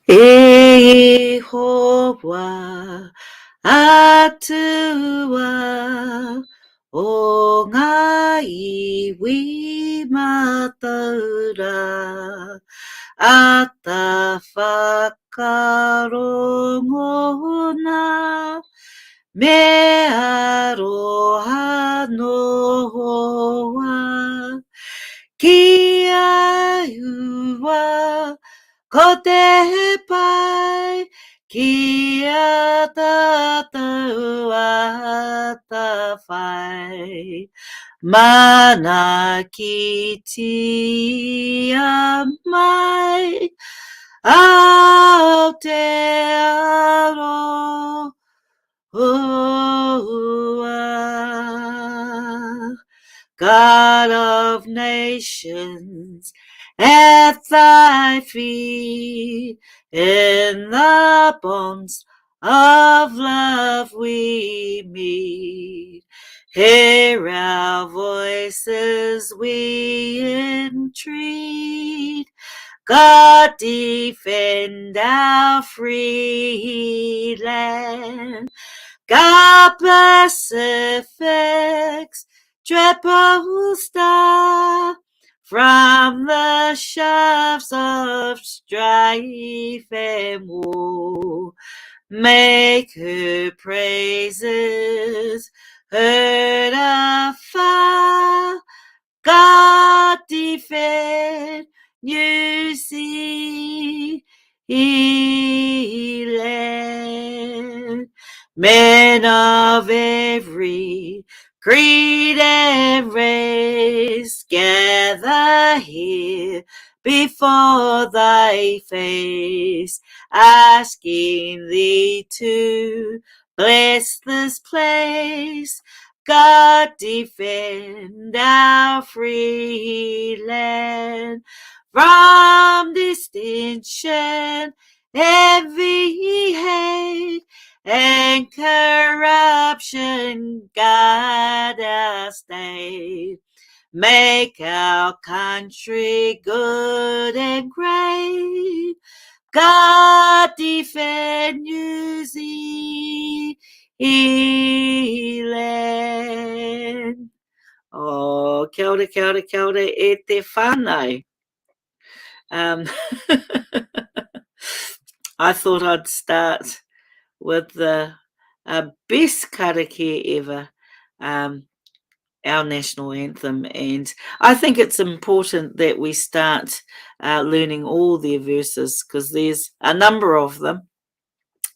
Yehowa atua o ngā iwi mataura a ta whakarongona me aroha noa kia ua ko te pai kia tātou a ta whai mana ki tia mai ao te aro God of nations, at thy feet, in the bonds of love we meet. Hear our voices, we entreat. God defend our free land. God Pacific's triple star from the shafts of strife and war. Make her praises heard afar. God defend New Zealand. Men of every creed and race gather here before thy face, asking thee to bless this place. God defend our free land from distinction, envy, hate, and corruption. Guide our state. Make our country good and great. God defend New Zealand. Oh, kia ora, kia ora, kia ora e te whānau. I thought I'd start with the best karakia ever, our national anthem. And I think it's important that we start learning all their verses because there's a number of them.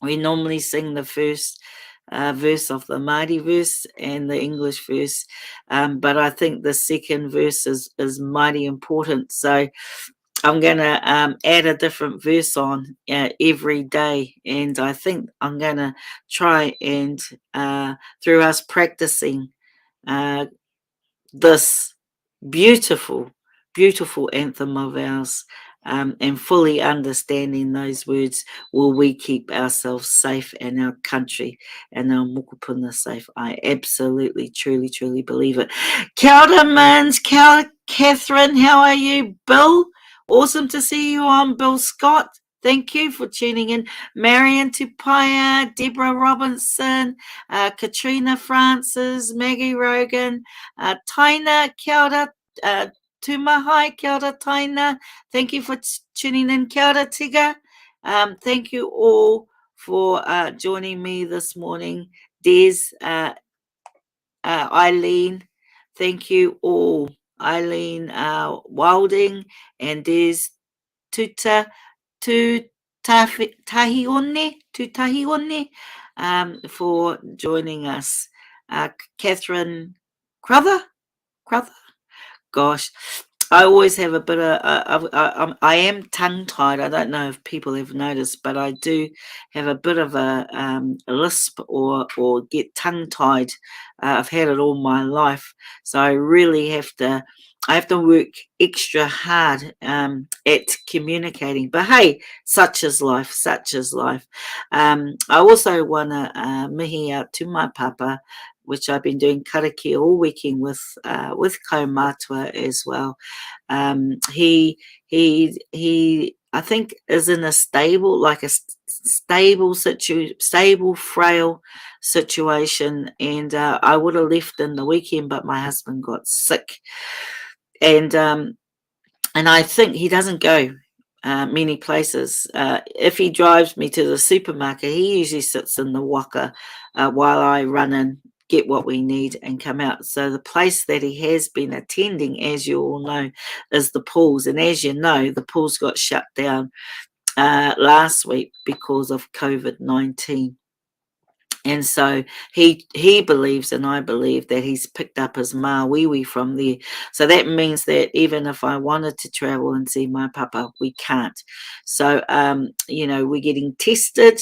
We normally sing the first verse of the Māori verse and the English verse, but I think the second verse is mighty important. So I'm going to add a different verse on every day, and I think I'm going to try and, through us practicing this beautiful, beautiful anthem of ours, and fully understanding those words, will we keep ourselves safe and our country and our mokopuna safe. I absolutely, truly, truly believe it. Kia ora, Mins. Kia ora, Catherine. How are you? Bill? Awesome to see you on, Bill Scott. Thank you for tuning in. Marion Tupaya, Deborah Robinson, Katrina Francis, Maggie Rogan, Taina, kia ora, Tumahai, kia ora, Taina. Thank you for tuning in. Kia ora, Tiga. Thank you all for joining me this morning. Des, Eileen, thank you all. Eileen Wilding and Des Tutahione for joining us. Catherine Cruther? Gosh, I always have a bit of, I am tongue-tied. I don't know if people have noticed, but I do have a bit of a lisp or get tongue-tied. I've had it all my life, so I really have to work extra hard at communicating. But hey, such is life, such is life. I also want to mihi out to my papa, which I've been doing karakia all weekend with Kaumatua as well. He I think is in a stable, like a stable, frail situation, and I would have left in the weekend, but my husband got sick, and I think he doesn't go many places. If he drives me to the supermarket, he usually sits in the waka while I run in, get what we need, and come out. So the place that he has been attending, as you all know, is the pools. And as you know, the pools got shut down last week because of COVID-19. And so he believes, and I believe, that he's picked up his mawiwi from there. So that means that even if I wanted to travel and see my papa, we can't. So we're getting tested.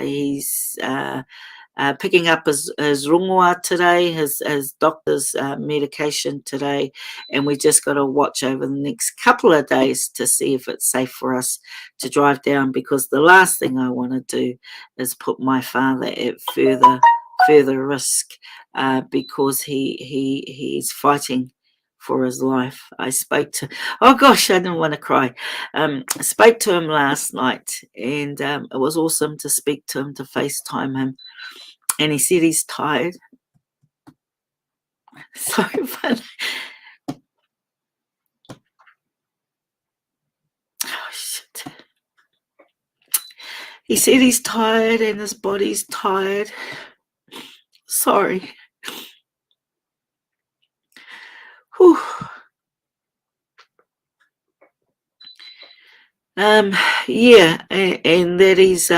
He's picking up his rongoa today, his doctor's medication today, and we just got to watch over the next couple of days to see if it's safe for us to drive down, because the last thing I want to do is put my father at further risk because he's fighting for his life. I spoke to, oh gosh, I didn't want to cry. I spoke to him last night, and it was awesome to speak to him, to FaceTime him. And he said he's tired. So funny. Oh, shit. He said he's tired and his body's tired. Sorry. Whew. Yeah, and that is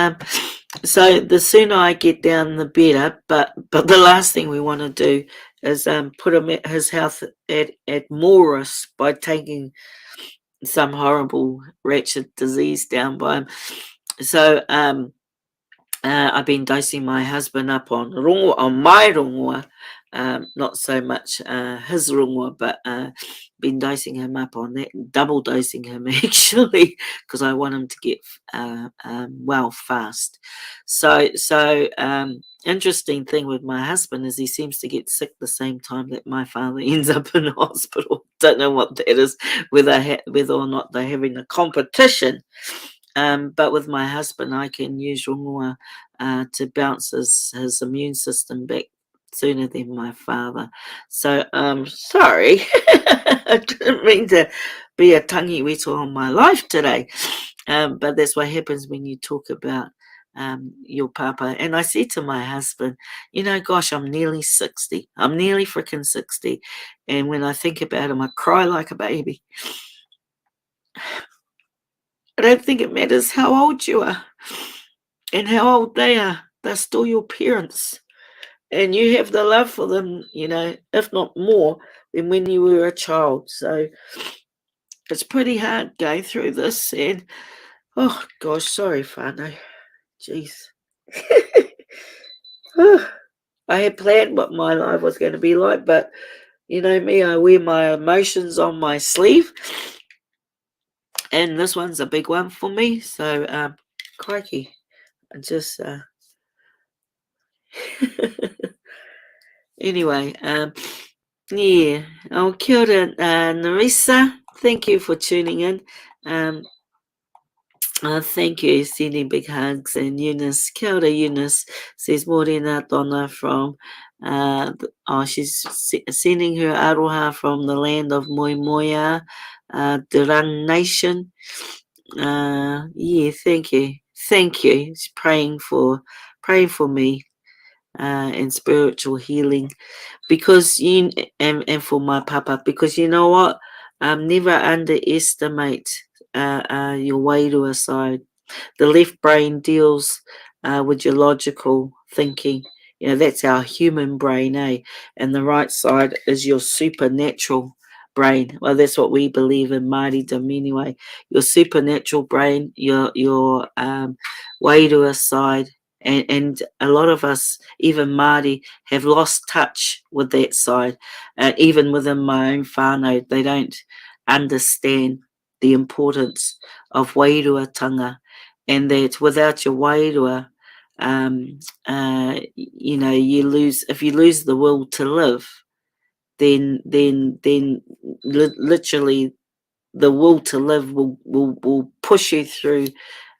so the sooner I get down the better, but the last thing we want to do is put him at his health at more risk by taking some horrible wretched disease down by him. So I've been dosing my husband up on my rongoa, not so much his rongoa, but been dosing him up on that, double dosing him actually, because I want him to get well fast. So interesting thing with my husband is he seems to get sick the same time that my father ends up in hospital. Don't know what that is, whether or not they're having a competition. But with my husband, I can use rongoa to bounce his immune system back sooner than my father. So sorry, I didn't mean to be a tangiweto on my life today. But that's what happens when you talk about your papa. And I said to my husband, gosh, I'm nearly 60. I'm nearly freaking 60. And when I think about him, I cry like a baby. I don't think it matters how old you are and how old they are. They're still your parents. And you have the love for them, if not more than when you were a child. So it's pretty hard going through this. And, oh, gosh, sorry, whānau. Jeez. I had planned what my life was going to be like, but you know me, I wear my emotions on my sleeve. And this one's a big one for me. So, crikey. I just... Anyway, yeah. Oh, kia ora, Narisa. Thank you for tuning in. Thank you, sending big hugs. And Eunice, kia ora, Eunice, says Morena Donna from, she's sending her aroha from the land of Moimoia, Durang Nation. Yeah, thank you. Thank you. She's praying for me. And spiritual healing, because and for my papa, because you know what, never underestimate your wairua side. The left brain deals with your logical thinking. That's our human brain, and the right side is your supernatural brain. Well, that's what we believe in Māoridom anyway. Your supernatural brain, your wairua side. And a lot of us, even Māori, have lost touch with that side. Even within my own whānau, they don't understand the importance of wairuatanga, and that without your wairua, if you lose the will to live, then literally the will to live will push you through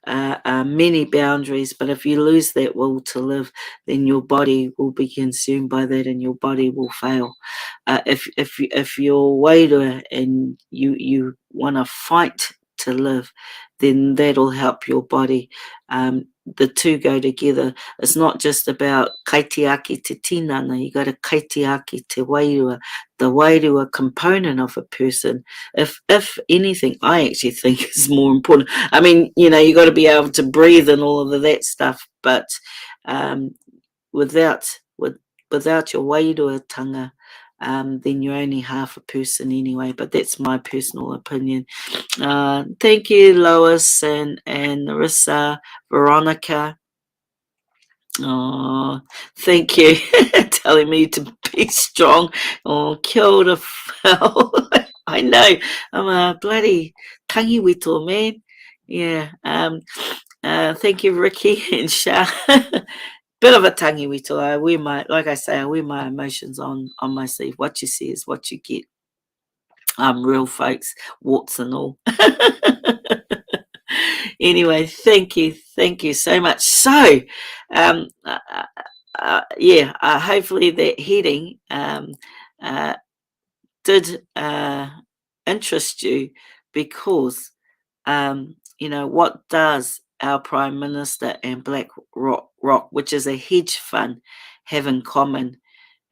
many boundaries. But if you lose that will to live, then your body will be consumed by that, and your body will fail. If you're waiter and you want to fight to live, then that'll help your body. The two go together. It's not just about kaitiaki te tinana. You got to kaitiaki te wairua, the wairua component of a person. If anything, I actually think is more important. I mean, you got to be able to breathe and all of that stuff, but without your wairuatanga, then you're only half a person anyway. But that's my personal opinion. Thank you, Lois and Narissa, Veronica. Oh, thank you. Telling me to be strong. Oh, kia ora, Phil. I know. I'm a bloody tangiwito, man. Yeah. Thank you, Ricky and Sha. Bit of a tangiwito. Like I say, I wear my emotions on my sleeve. What you see is what you get. Real folks, warts and all. Anyway, thank you so much. So, hopefully that heading did interest you, because what does our Prime Minister and BlackRock, which is a hedge fund, have in common?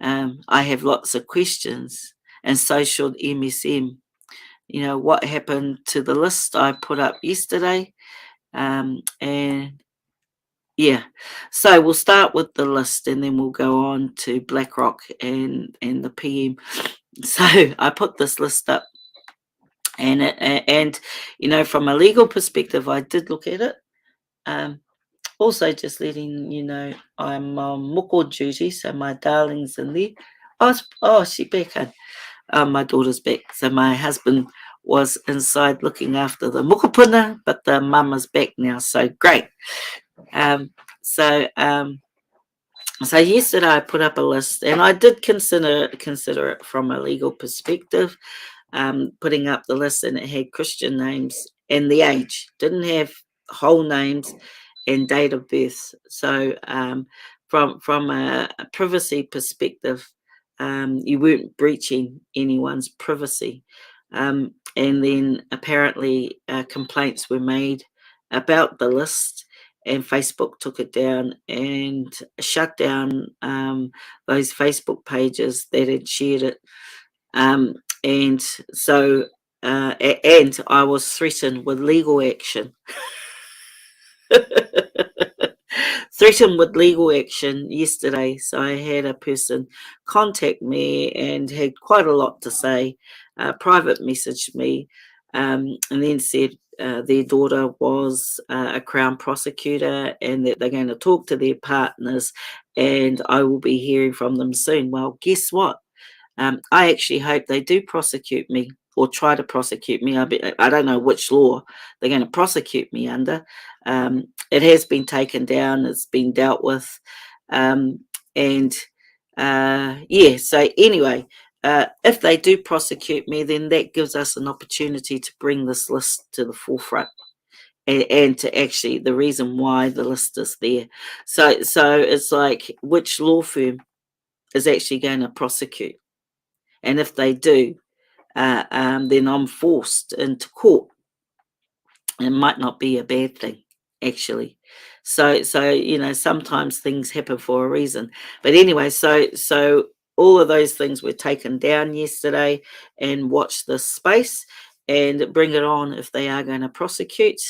I have lots of questions, and so should MSM. What happened to the list I put up yesterday? And yeah, so we'll start with the list, and then we'll go on to BlackRock and the PM. So I put this list up, and from a legal perspective, I did look at it. Also, just letting you know, I'm on moko duty, so my darling's in there. She's back in. My daughter's back. So my husband was inside looking after the mokopuna, but the mama's back now. So great. So yesterday I put up a list, and I did consider it from a legal perspective. Putting up the list, and it had Christian names and the age. Didn't have whole names and date of birth. So from a privacy perspective, you weren't breaching anyone's privacy. And then apparently complaints were made about the list, and Facebook took it down and shut down those Facebook pages that had shared it. And so, and I was threatened with legal action. Threatened with legal action yesterday. So I had a person contact me and had quite a lot to say, private messaged me, and then said their daughter was a Crown prosecutor, and that they're going to talk to their partners, and I will be hearing from them soon. Well, guess what? I actually hope they do prosecute me, or try to prosecute me. I don't know which law they're going to prosecute me under. It has been taken down. It's been dealt with. So anyway, if they do prosecute me, then that gives us an opportunity to bring this list to the forefront, and to actually the reason why the list is there. So it's like, which law firm is actually going to prosecute? And if they do, then I'm forced into court. It might not be a bad thing, actually. So sometimes things happen for a reason. But anyway, so all of those things were taken down yesterday, and watch this space and bring it on if they are going to prosecute,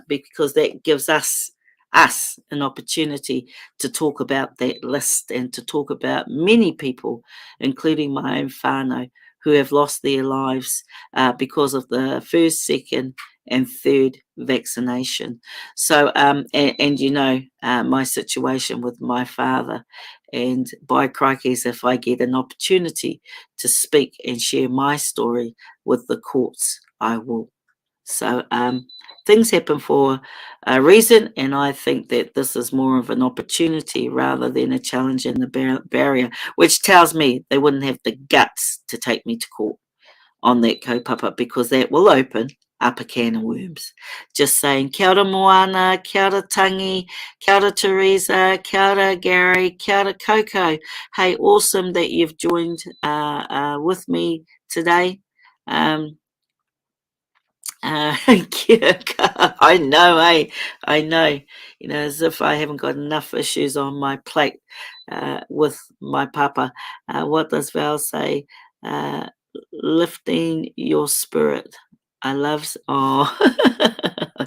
because that gives us an opportunity to talk about that list, and to talk about many people, including my own whānau, who have lost their lives because of the first, second, and third vaccination. So, my situation with my father, and by crikeys, if I get an opportunity to speak and share my story with the courts, I will. So, things happen for a reason, and I think that this is more of an opportunity rather than a challenge and the barrier, which tells me they wouldn't have the guts to take me to court on that kaupapa, because that will open up a can of worms. Just saying, kia ora Moana, kia ora Tangi, kia ora Teresa, kia ora Gary, kia ora Coco. Hey, awesome that you've joined with me today. I know, I know. You know, as if I haven't got enough issues on my plate with my papa. What does Val say? Uh, Lifting your spirit. I love. Oh, I'm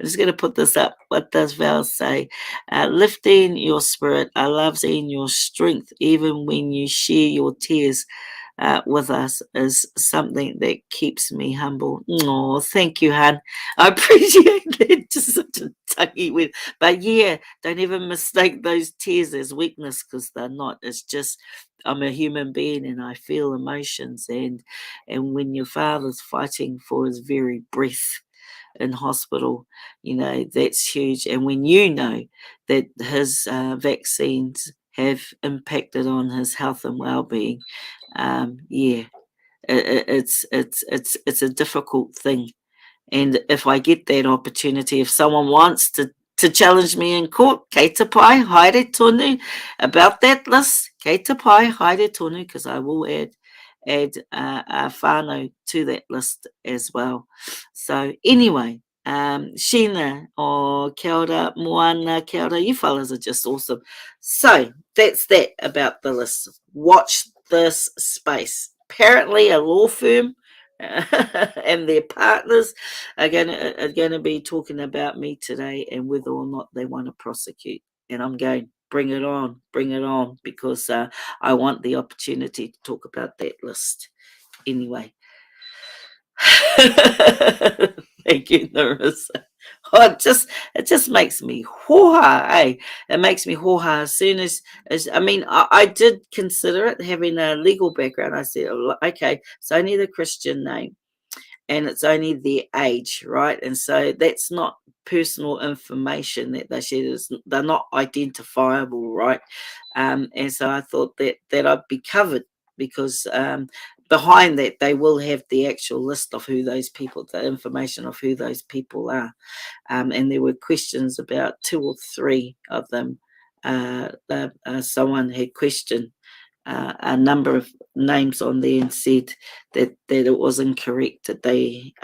just going to put this up. What does Val say? Lifting your spirit. I love seeing your strength, even when you share your tears with us, is something that keeps me humble. Oh, thank you, Han. I appreciate that. Just such a tonguey with, but yeah, don't ever mistake those tears as weakness, because they're not. It's just I'm a human being and I feel emotions, and when your father's fighting for his very breath in hospital, you know, that's huge. And when you know that his vaccines have impacted on his health and well-being, yeah, it's a difficult thing. And if I get that opportunity, if someone wants to challenge me in court, kei te pai, haere tonu, about that list, kei te pai, haere tonu, because I will add whānau to that list as well. So anyway, Sheena, kia ora, Moana, kia ora, you fellas are just awesome. So that's that about the list. Watch this space. Apparently a law firm and their partners are going to be talking about me today and whether or not they want to prosecute. And I'm going, bring it on, because I want the opportunity to talk about that list. Anyway. Thank you, Narissa. Oh, it just makes me hoha, eh? It makes me hoha as soon as I mean, I did consider it having a legal background. I said, okay, it's only the Christian name and it's only their age, right? And so that's not personal information that they share. They're not identifiable, right? And so I thought that I'd be covered, because behind that they will have the actual list of who those people, the information of who those people are. And there were questions about 2 or 3 of them. Someone had questioned a number of names on there and said that it was incorrect, that they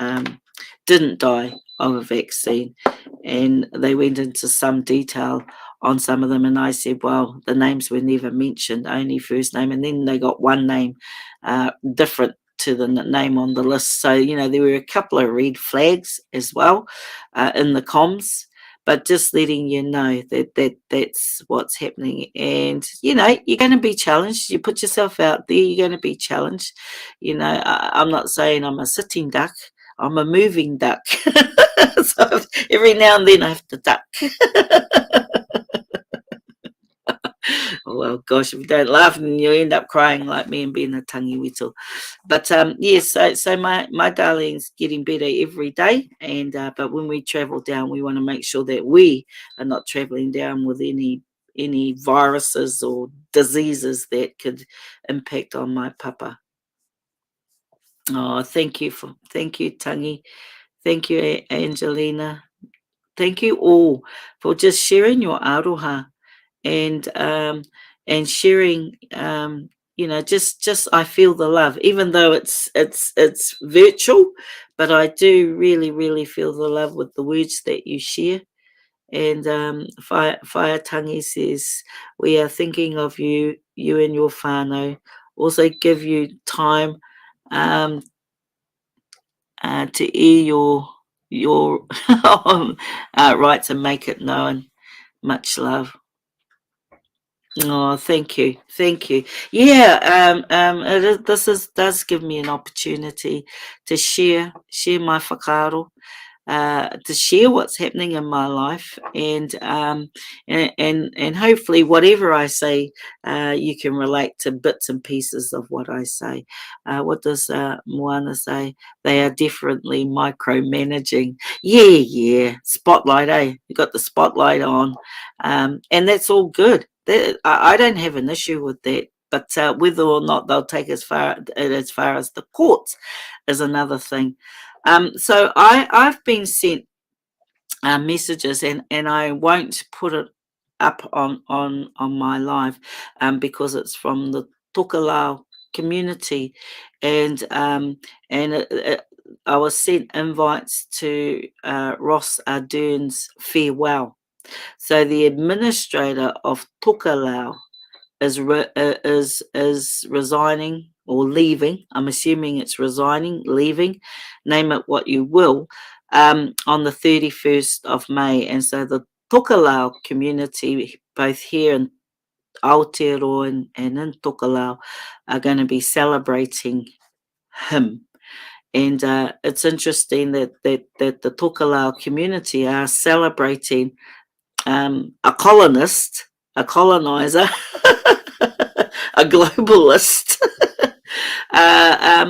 didn't die of a vaccine. And they went into some detail on some of them. And I said, well, the names were never mentioned, only first name. And then they got one name different to the name on the list. So, you know, there were a couple of red flags as well in the comms. But just letting you know that's what's happening. And, you know, you're going to be challenged. You put yourself out there, you're going to be challenged. You know, I'm not saying I'm a sitting duck. I'm a moving duck. So every now and then I have to duck. Well, gosh, if you don't laugh, then you end up crying like me and being a tangi wito. But yes, so my darling's getting better every day, and but when we travel down, we want to make sure that we are not traveling down with any viruses or diseases that could impact on my papa. Oh, thank you, Tangi. Thank you, Angelina. Thank you all for just sharing your aroha and sharing, you know, just I feel the love, even though it's virtual, but I do really feel the love with the words that you share. And Fire Tangi says, we are thinking of you and your whānau. Also give you time to air your rights and make it known. Much love. Oh, thank you, Yeah, this does give me an opportunity to share my whakaaro to share what's happening in my life, and hopefully whatever I say, you can relate to bits and pieces of what I say. What does Moana say? They are definitely micromanaging. Yeah, spotlight, eh? You got the spotlight on, and that's all good. I don't have an issue with that. But whether or not they'll take as far as the courts is another thing. So I've been sent messages, and I won't put it up on my live, because it's from the Tokelau community, and I was sent invites to Ross Ardern's farewell. So the administrator of Tokelau is resigning or leaving. I'm assuming it's resigning, leaving, name it what you will, on the 31st of May. And so the Tokelau community, both here in Aotearoa and in Tokelau, are going to be celebrating him. And it's interesting that the Tokelau community are celebrating a colonist, a colonizer, a globalist,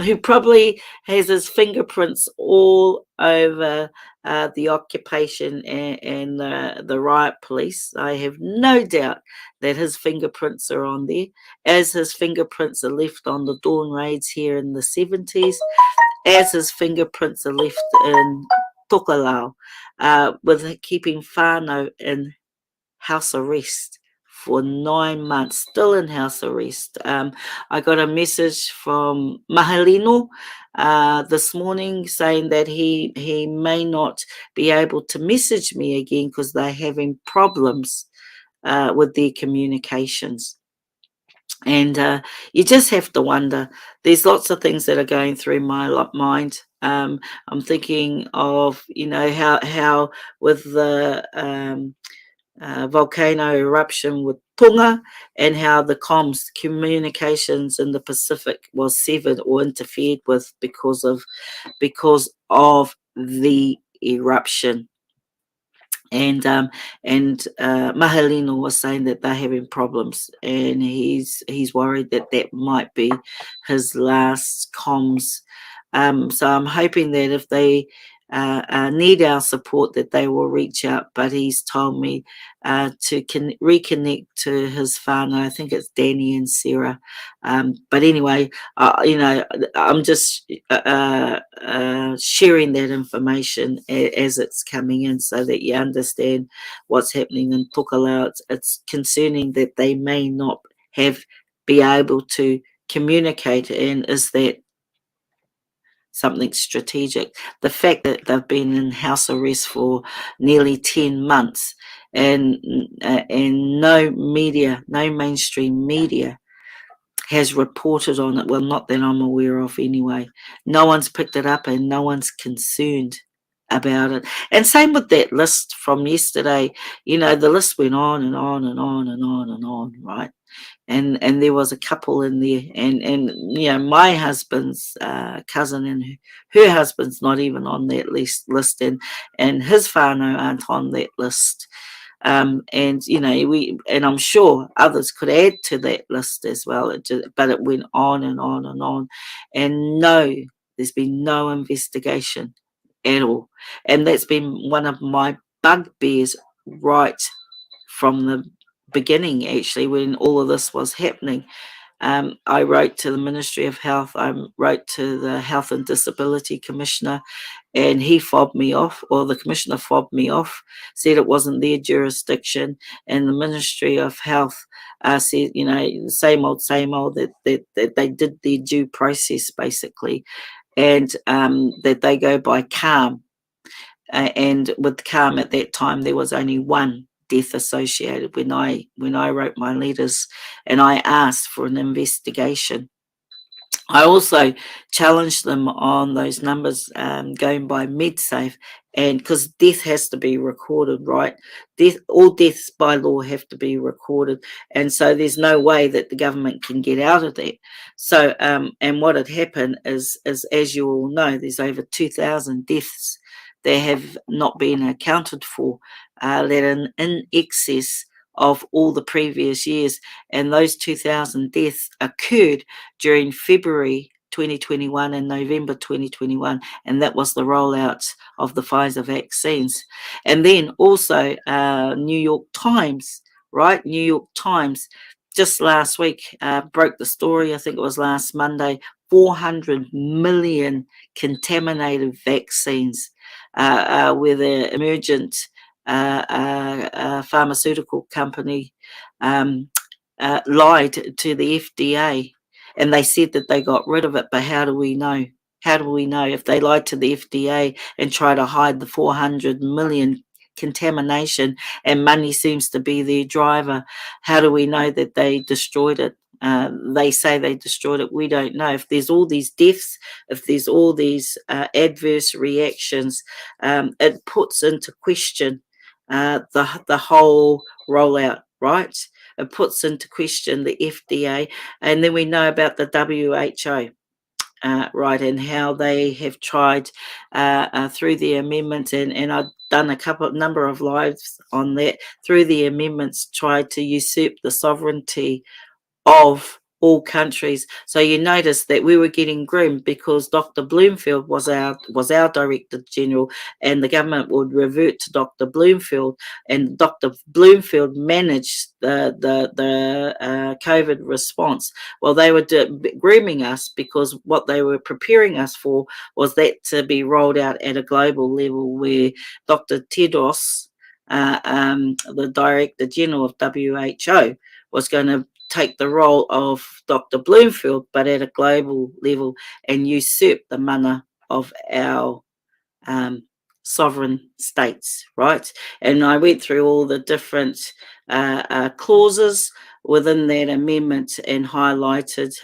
who probably has his fingerprints all over the occupation and the riot police. I have no doubt that his fingerprints are on there, as his fingerprints are left on the Dawn raids here in the 70s, as his fingerprints are left in Tokelau, with keeping whānau in house arrest for 9 months, still in house arrest. I got a message from Mahalino this morning saying that he may not be able to message me again because they're having problems with their communications. And you just have to wonder. There's lots of things that are going through my mind. I'm thinking of, how with the volcano eruption with Tonga, and how the communications in the Pacific was severed or interfered with because of the eruption. And Mahalino was saying that they're having problems, and he's worried that might be his last comms. So I'm hoping that if they need our support, that they will reach out. But he's told me to reconnect to his whānau. I think it's Danny and Sarah. But anyway, I'm just sharing that information as it's coming in, so that you understand what's happening in Tokelau. It's concerning that they may not be able to communicate, and is that something strategic? The fact that they've been in house arrest for nearly 10 months, and no media, no mainstream media has reported on it. Well, not that I'm aware of anyway. No one's picked it up, and no one's concerned about it. And same with that list from yesterday. The list went on and on and on and on and on, right? And there was a couple in there, and my husband's cousin and her husband's not even on that list, and his whānau aren't on that list. And I'm sure others could add to that list as well. But it went on and on and on, and there's been no investigation at all. And that's been one of my bugbears right from the beginning, actually, when all of this was happening. I wrote to the Ministry of Health, I wrote to the Health and Disability Commissioner, and he fobbed me off, or the Commissioner fobbed me off, said it wasn't their jurisdiction, and the Ministry of Health said, same old, that they did their due process, basically, and that they go by CALM. And with CALM at that time, there was only one death associated when I wrote my letters, and I asked for an investigation. I also challenged them on those numbers going by MedSafe, and because death has to be recorded, right? All deaths by law have to be recorded, and so there's no way that the government can get out of that. So, and what had happened is, as you all know, there's over 2,000 deaths that have not been accounted for, that are in excess of all the previous years. And those 2,000 deaths occurred during February 2021 and November 2021, and that was the rollout of the Pfizer vaccines. And then also New York Times, right? New York Times just last week broke the story. I think it was last Monday. 400 million contaminated vaccines with an emergent pharmaceutical company lied to the FDA, and they said that they got rid of it. But how do we know? How do we know if they lied to the FDA and try to hide the 400 million contamination and money seems to be their driver? How do we know that they destroyed it? They say they destroyed it. We don't know. If there's all these deaths, if there's all these adverse reactions, it puts into question the whole rollout, right? It puts into question the FDA, and then we know about the WHO. Right, and how they have tried through the amendments, and I've done a number of lives on that, through the amendments, tried to usurp the sovereignty of all countries. So you notice that we were getting groomed because Dr. Bloomfield was our Director General, and the government would revert to Dr. Bloomfield, and Dr. Bloomfield managed the COVID response. Well, they were grooming us because what they were preparing us for was that to be rolled out at a global level, where Dr. Tedros, the Director General of WHO, was going to take the role of Dr. Bloomfield, but at a global level, and usurp the mana of our sovereign states, right? And I went through all the different clauses within that amendment and highlighted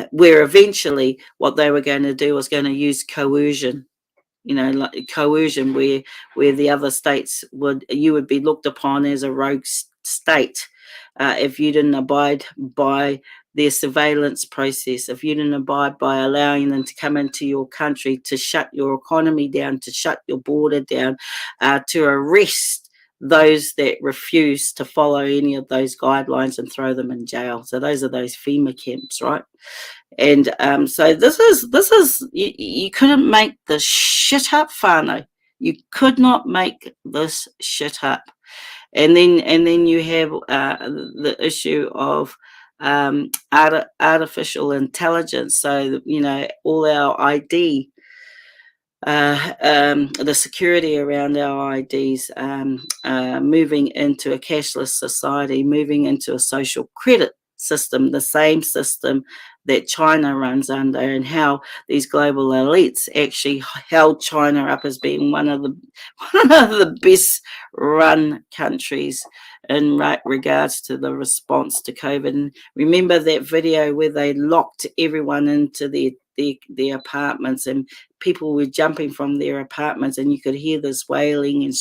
where eventually what they were going to do was going to use coercion, like coercion, where the other states you would be looked upon as a rogue state if you didn't abide by their surveillance process, if you didn't abide by allowing them to come into your country, to shut your economy down, to shut your border down, to arrest those that refuse to follow any of those guidelines and throw them in jail. So those are those FEMA camps, right? And so this is you couldn't make this shit up, whānau. You could not make this shit up. And then you have the issue of artificial intelligence. So all our ID, the security around our IDs, moving into a cashless society, moving into a social credit system, the same system that China runs under, and how these global elites actually held China up as being one of the best run countries in regards to the response to COVID. And remember that video where they locked everyone into their apartments, and people were jumping from their apartments, and you could hear this wailing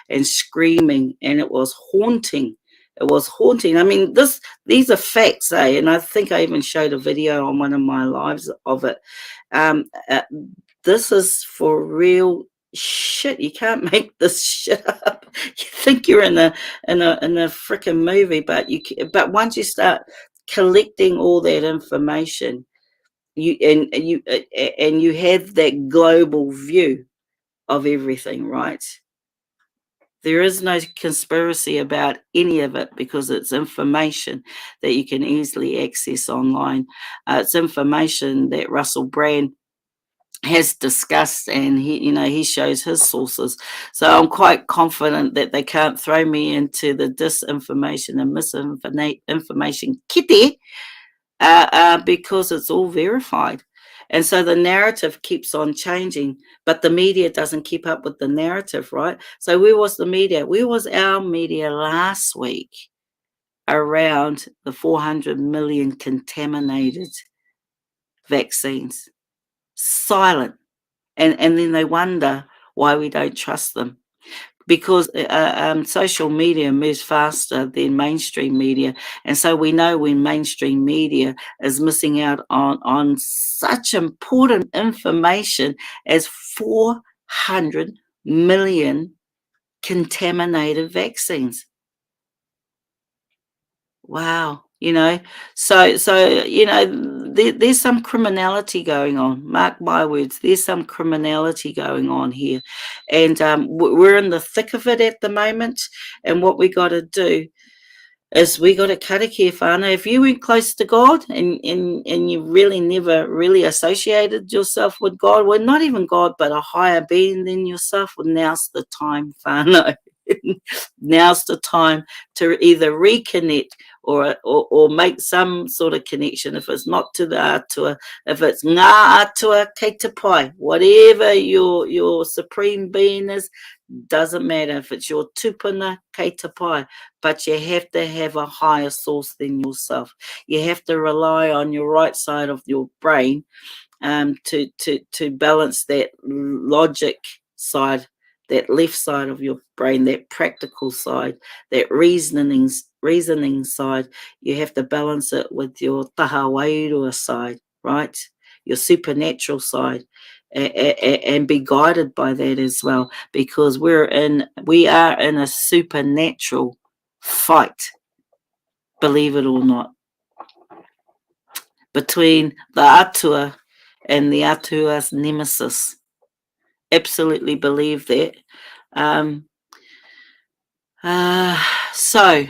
and screaming, and it was haunting. It was haunting. I mean, these are facts, eh? And I think I even showed a video on one of my lives of it. This is for real shit. You can't make this shit up. You think you're in a freaking movie, but once you start collecting all that information, you have that global view of everything, right? There is no conspiracy about any of it because it's information that you can easily access online. It's information that Russell Brand has discussed, and he shows his sources. So I'm quite confident that they can't throw me into the disinformation and misinformation kitty because it's all verified. And so the narrative keeps on changing, but the media doesn't keep up with the narrative, right? So where was the media? Where was our media last week around the 400 million contaminated vaccines? Silent. And then they wonder why we don't trust them. because social media moves faster than mainstream media. And so we know when mainstream media is missing out on such important information as 400 million contaminated vaccines. Wow. There's some criminality going on. Mark my words, there's some criminality going on here. And we're in the thick of it at the moment. And what we got to do is we got to karakia whānau. If you went close to God and you really never really associated yourself with God, well, not even God, but a higher being than yourself, well, now's the time, whānau. Now's the time to either reconnect or make some sort of connection. If it's not to the atua, if it's ngā atua kei te pai, whatever your supreme being is, doesn't matter if it's your tupuna kei te pai, but you have to have a higher source than yourself. You have to rely on your right side of your brain to balance that logic side, that left side of your brain, that practical side, that reasoning side. You have to balance it with your taha wairua side, right? Your supernatural side, and be guided by that as well, because we are in a supernatural fight, believe it or not, between the atua and the atua's nemesis. Absolutely believe that. So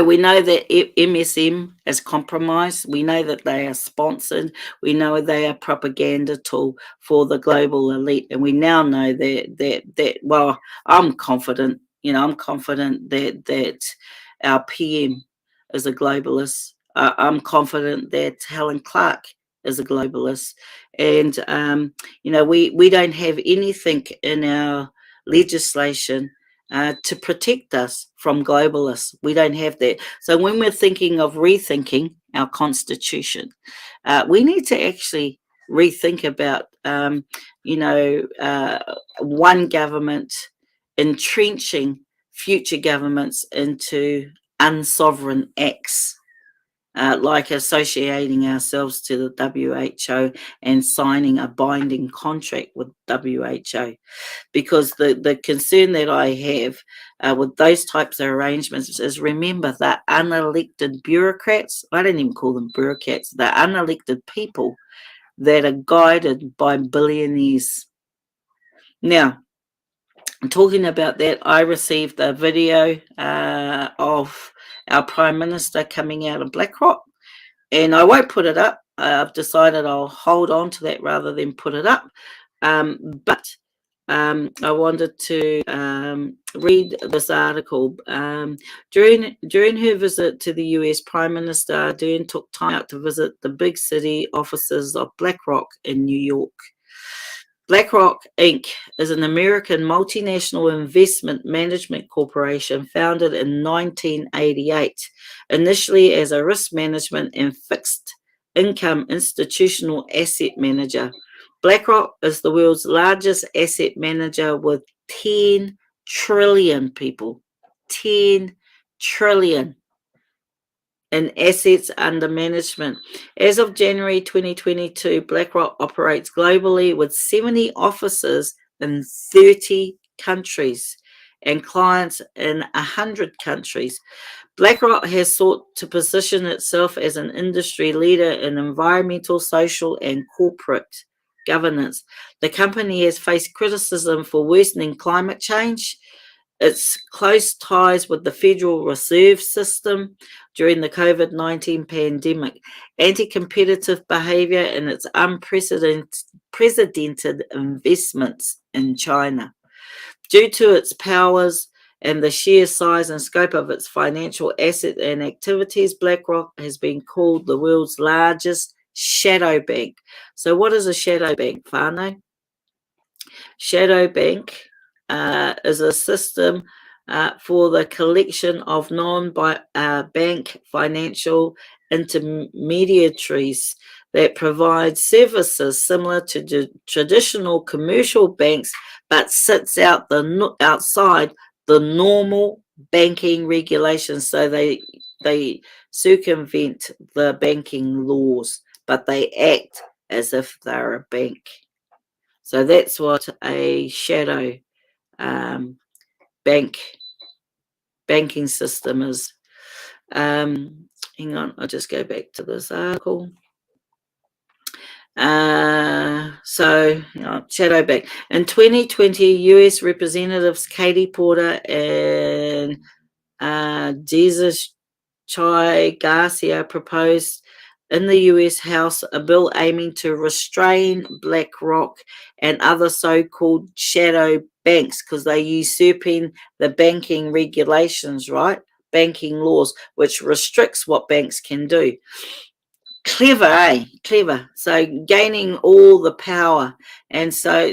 we know that MSM is compromised. We know that they are sponsored. We know they are propaganda tool for the global elite. And we now know that well, I'm confident, I'm confident that our PM is a globalist. I'm confident that Helen Clark is a globalist. And, we don't have anything in our legislation to protect us from globalists. We don't have that. So when we're thinking of rethinking our constitution, we need to actually rethink about, one government entrenching future governments into unsovereign acts. Like associating ourselves to the WHO and signing a binding contract with WHO. Because the concern that I have with those types of arrangements is, remember, they're unelected bureaucrats. I don't even call them bureaucrats. They're unelected people that are guided by billionaires. Now, talking about that, I received a video of our Prime Minister coming out of BlackRock, and I won't put it up. I've decided I'll hold on to that rather than put it up. But I wanted to read this article. During her visit to the US, Prime Minister Ardern took time out to visit the big city offices of BlackRock in New York. BlackRock, Inc. is an American multinational investment management corporation founded in 1988, initially as a risk management and fixed income institutional asset manager. BlackRock is the world's largest asset manager with 10 trillion people, 10 trillion in assets under management. As of January 2022, BlackRock operates globally with 70 offices in 30 countries and clients in 100 countries. BlackRock has sought to position itself as an industry leader in environmental, social, and corporate governance. The company has faced criticism for worsening climate change, its close ties with the Federal Reserve System during the COVID-19 pandemic, anti-competitive behavior, and its unprecedented investments in China. Due to its powers and the sheer size and scope of its financial assets and activities, BlackRock has been called the world's largest shadow bank. So what is a shadow bank, whānau? Shadow bank is a system for the collection of non-bank financial intermediaries that provides services similar to traditional commercial banks, but sits outside the normal banking regulations. So they circumvent the banking laws, but they act as if they're a bank. So that's what a shadow banking system is. Hang on, I'll just go back to this article. So, shadow bank. In 2020, US Representatives Katie Porter and Jesus Chai Garcia proposed in the US House a bill aiming to restrain BlackRock and other so-called shadow banks because they're usurping the banking regulations, right? Banking laws, which restricts what banks can do. Clever, eh? Clever. So gaining all the power. And so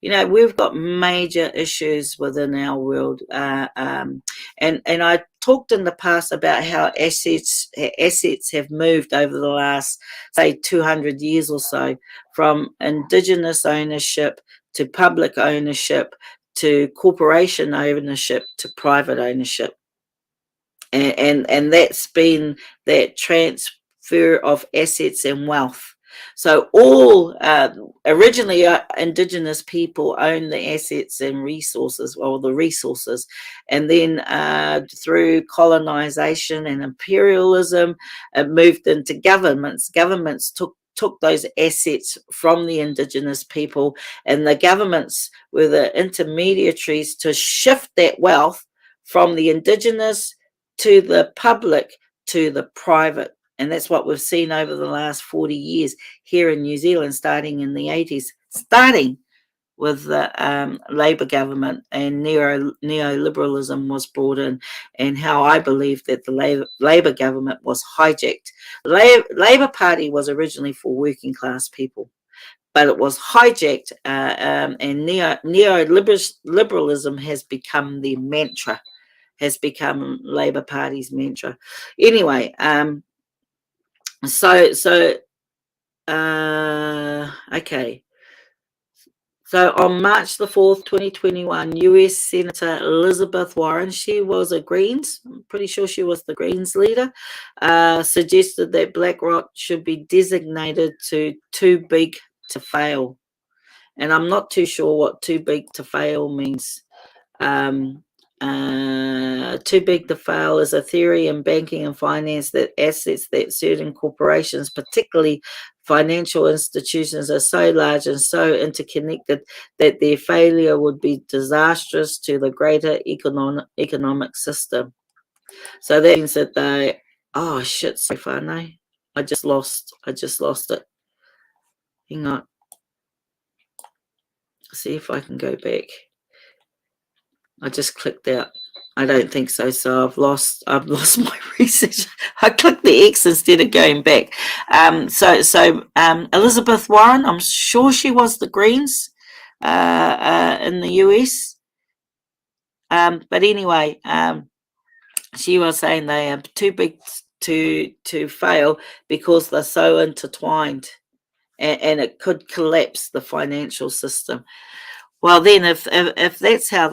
we've got major issues within our world. And I talked in the past about how assets have moved over the last, say, 200 years or so, from indigenous ownership to public ownership to corporation ownership to private ownership. And that's been that transfer of assets and wealth. So all originally indigenous people own the assets and resources, or the resources, and then through colonization and imperialism, it moved into governments. Governments took those assets from the indigenous people, and the governments were the intermediaries to shift that wealth from the indigenous to the public to the private. And that's what we've seen over the last 40 years here in New Zealand, starting in the 80s, starting with the Labour government, and neoliberalism was brought in, and how I believe that the Labour government was hijacked. The Labour Party was originally for working class people, but it was hijacked, and neoliberalism has become the mantra, has become Labour Party's mantra. Anyway, okay. So on March the 4th, 2021, US Senator Elizabeth Warren, she was a Greens, I'm pretty sure she was the Greens leader, suggested that BlackRock should be designated to too big to fail. And I'm not too sure what too big to fail means. Too big to fail is a theory in banking and finance that assets that certain corporations, particularly financial institutions, are so large and so interconnected that their failure would be disastrous to the greater economic system. So that means that they, oh shit, so far no, I just lost it. Hang on, see if I can go back. I just clicked out. I don't think so. So I've lost my research. I clicked the X instead of going back. Elizabeth Warren, I'm sure she was the Greens in the US. But anyway, she was saying they are too big to fail because they're so intertwined, and it could collapse the financial system. Well, then, if that's how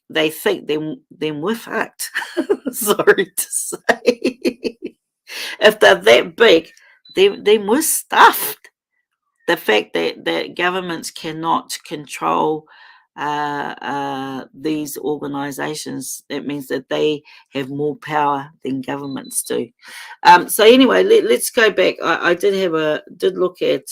they think, then we're fucked. Sorry to say, if they're that big, then we're stuffed. The fact that governments cannot control these organisations, that means that they have more power than governments do. So anyway, let's go back. I did look at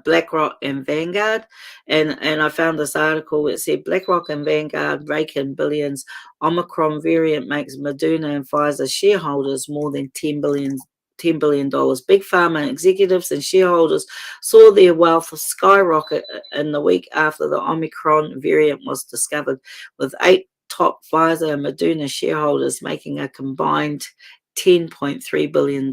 BlackRock and Vanguard, and I found this article that said BlackRock and Vanguard rake in billions. Omicron variant makes Moderna and Pfizer shareholders more than $10 billion. Big pharma executives and shareholders saw their wealth skyrocket in the week after the Omicron variant was discovered, with 8 top Pfizer and Moderna shareholders making a combined $10.3 billion.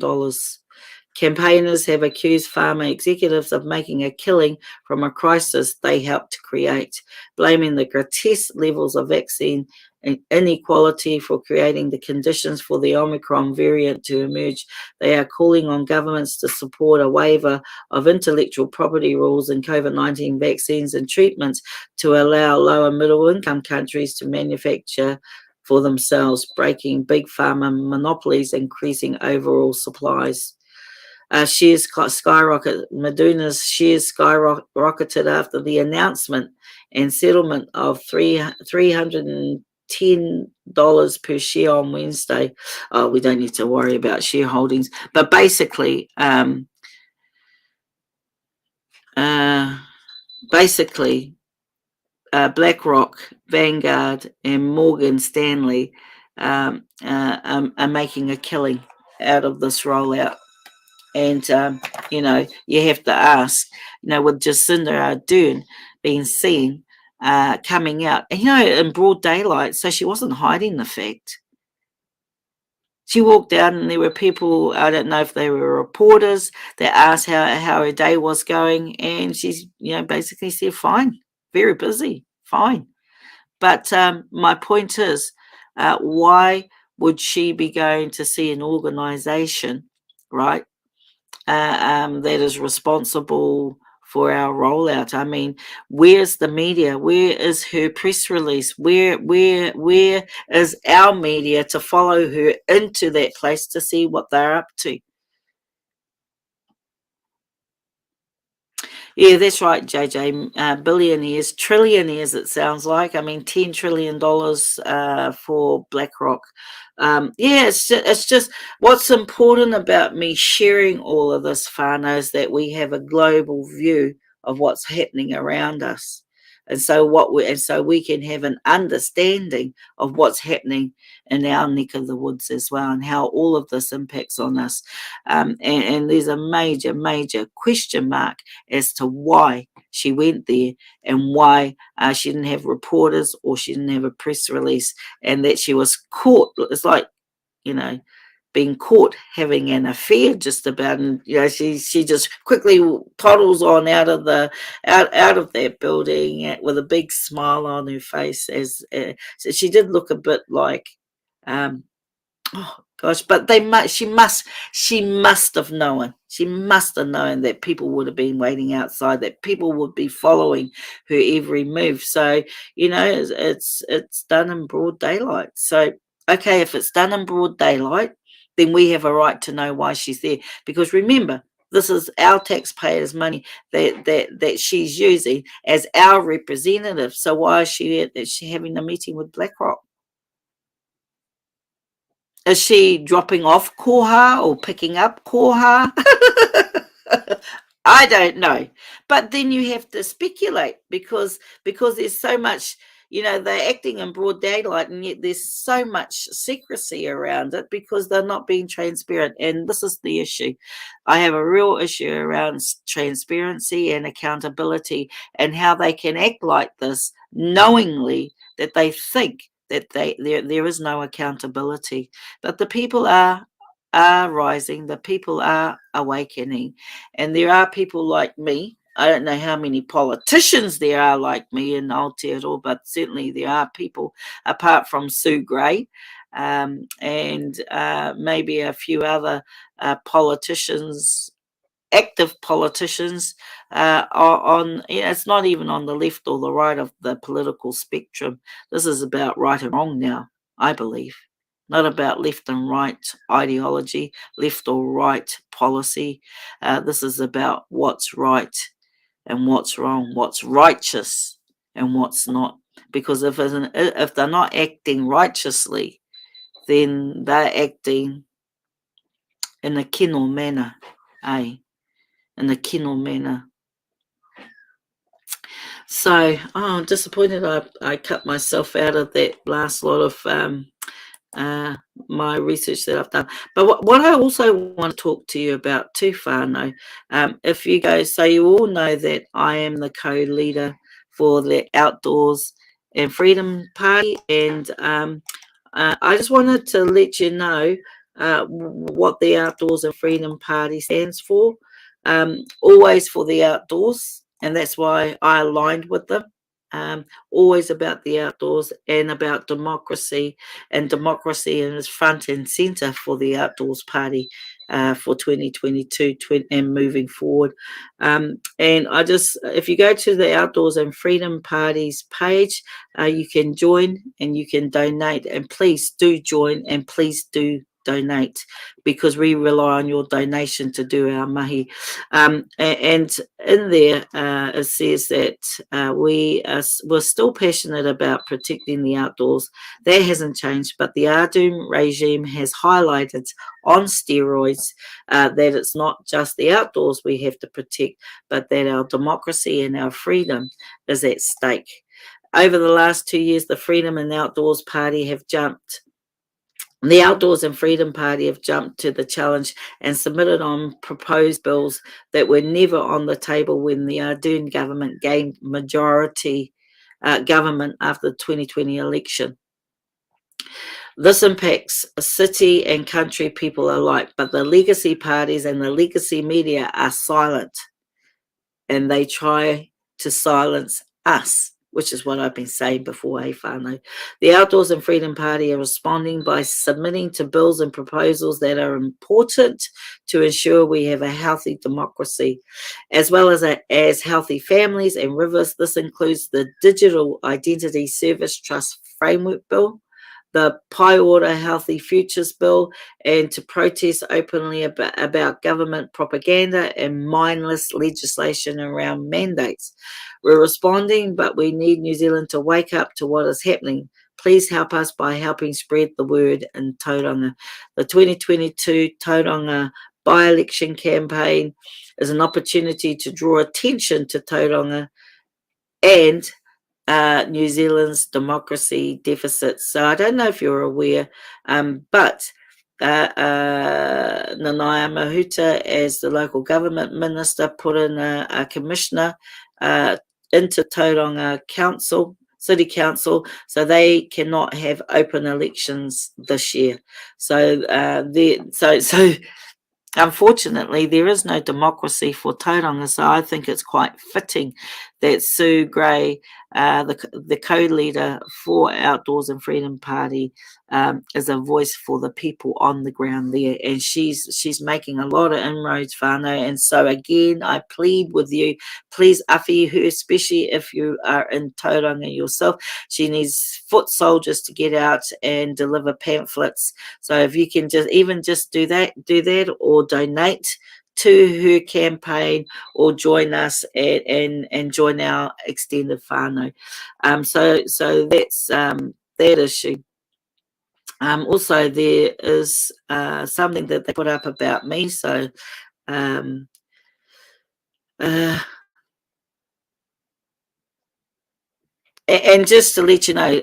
Campaigners have accused pharma executives of making a killing from a crisis they helped to create, blaming the grotesque levels of vaccine inequality, for creating the conditions for the Omicron variant to emerge. They are calling on governments to support a waiver of intellectual property rules in COVID-19 vaccines and treatments to allow lower middle income countries to manufacture for themselves, breaking big pharma monopolies, increasing overall supplies. Shares skyrocket. Moduna's shares skyrocketed after the announcement and settlement of $310 per share on Wednesday. Oh, we don't need to worry about shareholdings, but basically, BlackRock, Vanguard, and Morgan Stanley are making a killing out of this rollout. And, you have to ask, with Jacinda Ardern being seen coming out, in broad daylight, so she wasn't hiding the fact. She walked out and there were people, I don't know if they were reporters, that asked how her day was going. And she's, basically said, fine, very busy, fine. But my point is, why would she be going to see an organization, right, that is responsible for our rollout? I mean, where's the media? Where is her press release? Where is our media to follow her into that place to see what they're up to? Yeah, that's right, JJ. Billionaires, trillionaires, it sounds like. I mean, $10 trillion for BlackRock. Yeah, it's just what's important about me sharing all of this, whānau, is that we have a global view of what's happening around us. And so we can have an understanding of what's happening in our neck of the woods as well, and how all of this impacts on us. And there's a major, major question mark as to why she went there, and why she didn't have reporters, or she didn't have a press release, and that she was caught. It's like, being caught having an affair just about, and she just quickly toddles on out of that building with a big smile on her face, as so she did look a bit like, oh gosh, but she must have known. She must have known that people would have been waiting outside, that people would be following her every move. So, it's done in broad daylight. So, okay, if it's done in broad daylight, then we have a right to know why she's there. Because remember, this is our taxpayers' money that she's using as our representative. So why is she having a meeting with BlackRock? Is she dropping off Koha or picking up Koha? I don't know. But then you have to speculate, because there's so much, they're acting in broad daylight, and yet there's so much secrecy around it because they're not being transparent. And this is the issue. I have a real issue around transparency and accountability, and how they can act like this knowingly that they think that there is no accountability. But the people are rising, the people are awakening, and there are people like me. I don't know how many politicians there are like me in Aotearoa, but certainly there are people, apart from Sue Gray, and maybe a few other politicians, active politicians, it's not even on the left or the right of the political spectrum. This is about right and wrong now, I believe. Not about left and right ideology, left or right policy. This is about what's right and what's wrong, what's righteous and what's not. Because if they're not acting righteously, then they're acting in a kino manner, eh? In a kino manner. So, I'm disappointed I cut myself out of that last lot of my research that I've done. But what I also want to talk to you about too, whānau, if you go, so you all know that I am the co-leader for the Outdoors and Freedom Party, and I just wanted to let you know what the Outdoors and Freedom Party stands for. Always for the outdoors, and that's why I aligned with them. always about the outdoors and about democracy, and democracy is front and centre for the Outdoors Party for 2022 and moving forward. And I just, if you go to the Outdoors and Freedom Party's page, you can join and you can donate, and please do join and please do donate, because we rely on your donation to do our mahi. And in there, it says that we're still passionate about protecting the outdoors. That hasn't changed, but the Ardern regime has highlighted on steroids that it's not just the outdoors we have to protect, but that our democracy and our freedom is at stake. Over the last 2 years, the Freedom and Outdoors Party have jumped the Outdoors and Freedom Party have jumped to the challenge and submitted on proposed bills that were never on the table when the Ardern government gained majority government after the 2020 election. This impacts city and country people alike, but the legacy parties and the legacy media are silent, and they try to silence us, which is what I've been saying before, whānau. The Outdoors and Freedom Party are responding by submitting to bills and proposals that are important to ensure we have a healthy democracy, as well as healthy families and rivers. This includes the Digital Identity Service Trust Framework Bill, the Paiora Healthy Futures Bill, and to protest openly about government propaganda and mindless legislation around mandates. We're responding, but we need New Zealand to wake up to what is happening. Please help us by helping spread the word in Tauranga. The 2022 Tauranga by-election campaign is an opportunity to draw attention to Tauranga and New Zealand's democracy deficits. So I don't know if you're aware, but Nanaia Mahuta, as the local government minister, put in a commissioner into Tauranga Council, City Council, so they cannot have open elections this year. So unfortunately, there is no democracy for Tauranga, so I think it's quite fitting that Sue Gray, the co-leader for Outdoors and Freedom Party, is a voice for the people on the ground there, and she's making a lot of inroads, whānau. And so again, I plead with you, please awhi her, especially if you are in Tauranga yourself. She needs foot soldiers to get out and deliver pamphlets. So if you can just do that, or donate to her campaign, or join us and join our extended whānau. So that's that issue. Also, there is something that they put up about me. So and just to let you know,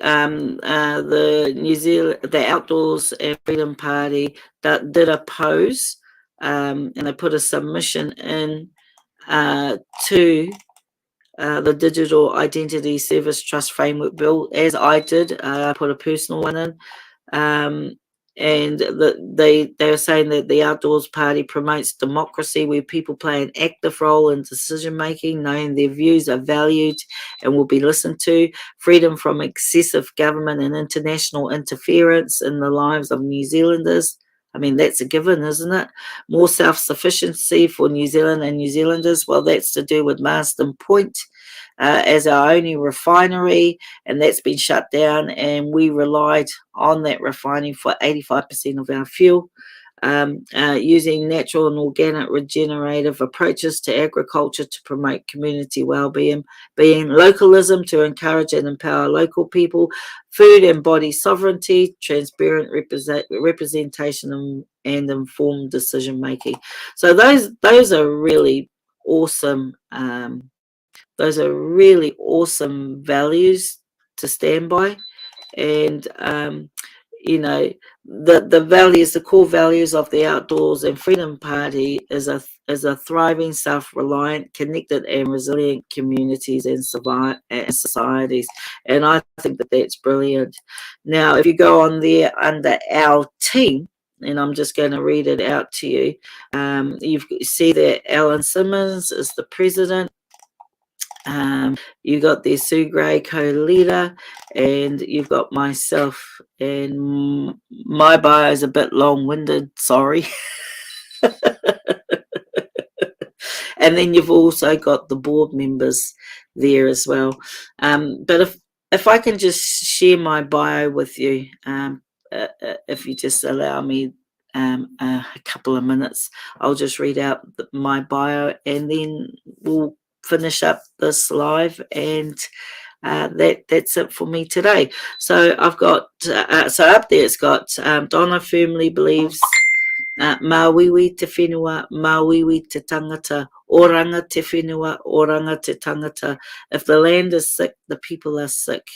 the Outdoors and Freedom Party did oppose, and they put a submission in to the Digital Identity Service Trust Framework Bill, as I did. I put a personal one in. And they are saying that the Outdoors Party promotes democracy, where people play an active role in decision making, knowing their views are valued and will be listened to, freedom from excessive government and international interference in the lives of New Zealanders. I mean, that's a given, isn't it? More self-sufficiency for New Zealand and New Zealanders. Well, that's to do with Marsden Point as our only refinery, and that's been shut down, and we relied on that refining for 85% of our fuel. Using natural and organic regenerative approaches to agriculture to promote community well-being, localism to encourage and empower local people, food and body sovereignty, transparent representation, and informed decision making. So those are really awesome. Those are really awesome values to stand by, and the values, the core values of the Outdoors and Freedom Party is a thriving, self-reliant, connected, and resilient communities and societies. And I think that that's brilliant. Now, if you go on there under our team, and I'm just going to read it out to you, you see that Alan Simmons is the president. You got the Sue Gray co-leader, and you've got myself. And my bio is a bit long-winded, sorry. And then you've also got the board members there as well. But if I can just share my bio with you, if you just allow me a couple of minutes, I'll just read out my bio, and then we'll finish up this live. And that's it for me today. So I've got so up there it's got Donna firmly believes Mawiwi te whenua, mawiwi te tangata, oranga te whenua, oranga te tangata. If the land is sick, the people are sick.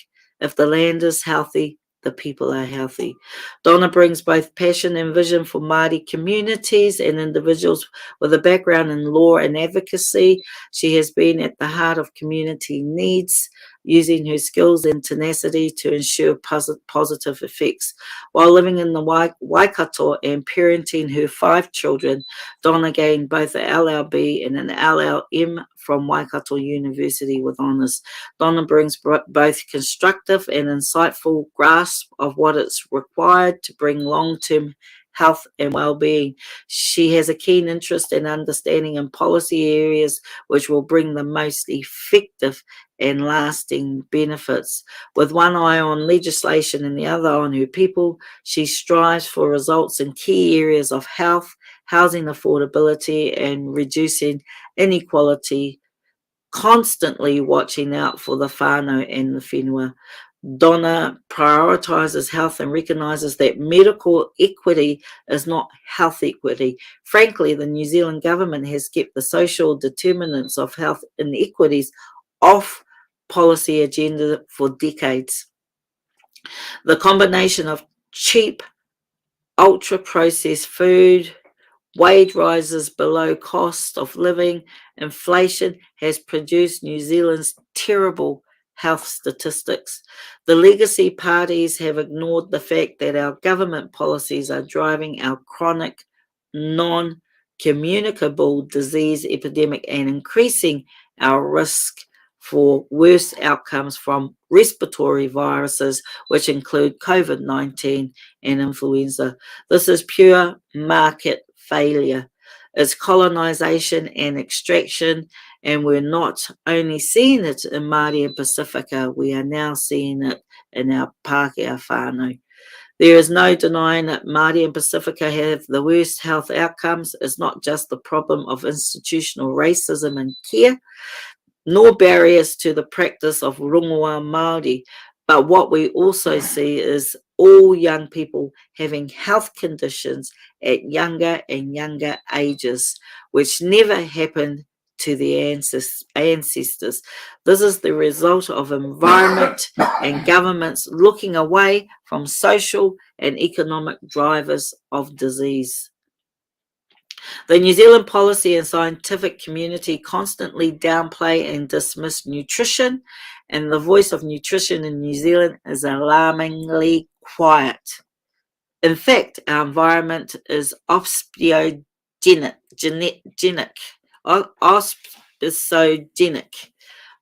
If the land is healthy, the people are healthy. Donna brings both passion and vision for Māori communities and individuals with a background in law and advocacy. She has been at the heart of community needs, using her skills and tenacity to ensure positive effects. While living in the Waikato and parenting her 5 children, Donna gained both an LLB and an LLM from Waikato University with honours. Donna brings both constructive and insightful grasp of what is required to bring long-term health and well-being. She has a keen interest and understanding in policy areas which will bring the most effective and lasting benefits. With one eye on legislation and the other on her people, she strives for results in key areas of health, housing affordability, and reducing inequality, constantly watching out for the whānau and the whenua. Donna prioritises health and recognises that medical equity is not health equity. Frankly, the New Zealand government has kept the social determinants of health inequities off policy agenda for decades. The combination of cheap, ultra-processed food, wage rises below cost of living, inflation has produced New Zealand's terrible health statistics. The legacy parties have ignored the fact that our government policies are driving our chronic, non-communicable disease epidemic and increasing our risk for worse outcomes from respiratory viruses, which include COVID-19 and influenza. This is pure market failure. It's colonization and extraction, and we're not only seeing it in Māori and Pacifica, we are now seeing it in our Pākehā whānau. There is no denying that Māori and Pacifica have the worst health outcomes. It's not just the problem of institutional racism and care, nor barriers to the practice of rongoā Māori. But what we also see is all young people having health conditions at younger and younger ages, which never happened to the ancestors. This is the result of environment and governments looking away from social and economic drivers of disease. The New Zealand policy and scientific community constantly downplay and dismiss nutrition, and the voice of nutrition in New Zealand is alarmingly quiet. In fact, our environment is ospidogenic,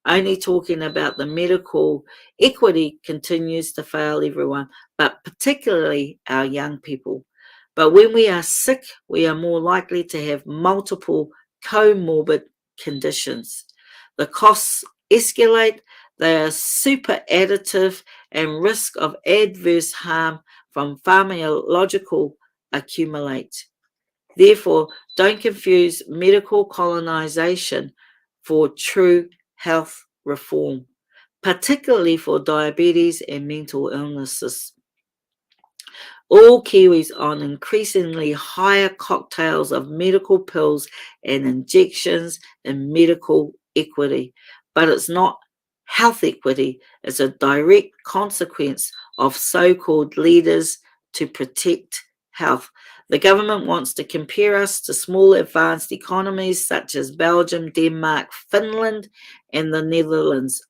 only talking about the medical equity continues to fail everyone, but particularly our young people. But when we are sick, we are more likely to have multiple comorbid conditions. The costs escalate, they are super additive, and risk of adverse harm from pharmacological accumulate. Therefore, don't confuse medical colonization for true health reform, particularly for diabetes and mental illnesses. All Kiwis on increasingly higher cocktails of medical pills and injections and medical equity. But it's not health equity, it's a direct consequence of so-called leaders to protect health. The government wants to compare us to small advanced economies such as Belgium, Denmark, Finland, and the Netherlands,